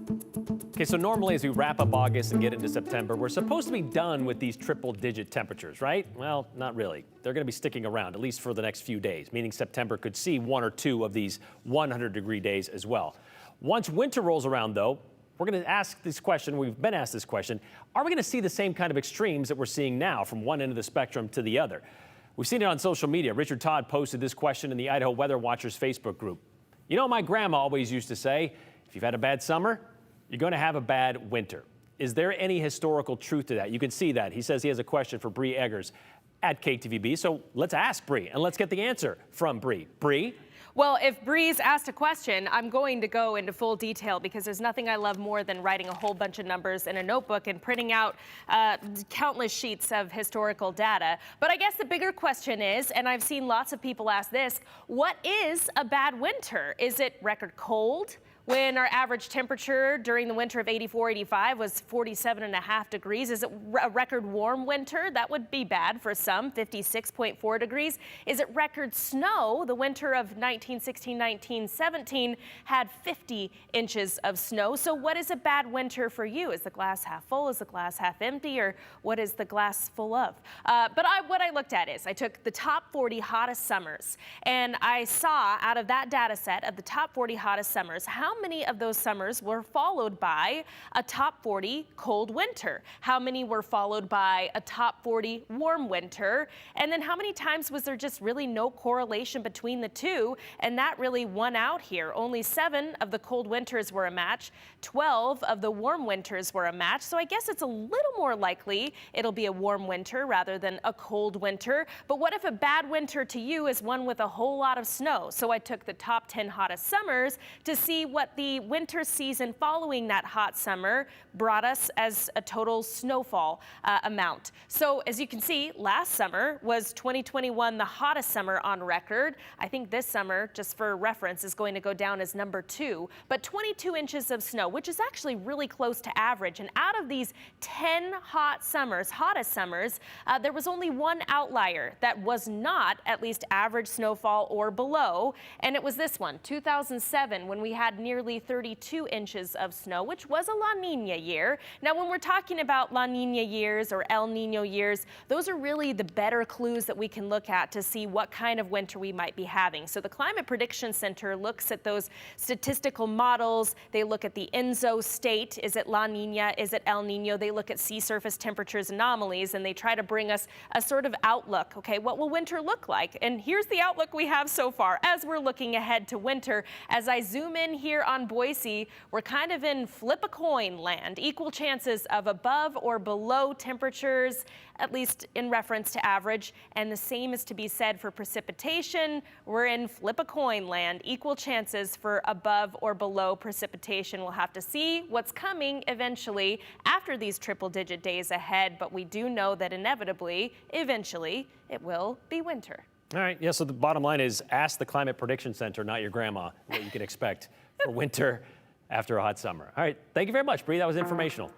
Okay, so normally as we wrap up August and get into September, we're supposed to be done with these triple-digit temperatures, right? Well, not really. They're going to be sticking around, at least for the next few days, meaning September could see one or two of these 100-degree days as well. Once winter rolls around, though, we're going to ask this question, we've been asked this question, are we going to see the same kind of extremes that we're seeing now from one end of the spectrum to the other? We've seen it on social media. Richard Todd posted this question in the Idaho Weather Watchers Facebook group. You know, my grandma always used to say, if you've had a bad summer, you're going to have a bad winter. Is there any historical truth to that? You can see that. He says he has a question for Bree Eggers at KTVB. So let's ask Bree and let's get the answer from Bree. Bree? Well, if Bree's asked a question, I'm going to go into full detail because there's nothing I love more than writing a whole bunch of numbers in a notebook and printing out countless sheets of historical data. But I guess the bigger question is, and I've seen lots of people ask this, what is a bad winter? Is it record cold? When our average temperature during the winter of 84, 85 was 47.5 degrees. Is it a record warm winter? That would be bad for some, 56.4 degrees. Is it record snow? The winter of 1916, 1917 had 50 inches of snow. So what is a bad winter for you? Is the glass half full? Is the glass half empty? Or what is the glass full of? What I looked at is I took the top 40 hottest summers, and I saw out of that data set of the top 40 hottest summers, how many of those summers were followed by a top 40 cold winter? How many were followed by a top 40 warm winter? And then how many times was there just really no correlation between the two? And that really won out here. Only 7 of the cold winters were a match. 12 of the warm winters were a match. So I guess it's a little more likely it'll be a warm winter rather than a cold winter. But what if a bad winter to you is one with a whole lot of snow? So I took the top 10 hottest summers to see what the winter season following that hot summer brought us as a total snowfall amount. So as you can see, last summer was 2021, the hottest summer on record. I think this summer, just for reference, is going to go down as number 2, but 22 inches of snow, which is actually really close to average. And out of these 10 hot summers, hottest summers, there was only one outlier that was not at least average snowfall or below, and it was this one, 2007, when we had nearly 32 inches of snow, which was a La Nina year. Now, when we're talking about La Nina years or El Nino years, those are really the better clues that we can look at to see what kind of winter we might be having. So the Climate Prediction Center looks at those statistical models. They look at the ENSO state. Is it La Nina? Is it El Nino? They look at sea surface temperatures anomalies, and they try to bring us a sort of outlook. Okay, what will winter look like? And here's the outlook we have so far as we're looking ahead to winter. As I zoom in here on Boise, we're kind of in flip-a-coin land. Equal chances of above or below temperatures, at least in reference to average. And the same is to be said for precipitation. We're in flip-a-coin land. Equal chances for above or below precipitation. We'll have to see what's coming eventually after these triple-digit days ahead. But we do know that inevitably, eventually, it will be winter. All right, yeah, so the bottom line is ask the Climate Prediction Center, not your grandma, what you can expect for winter after a hot summer. All right, thank you very much, Bree. That was informational.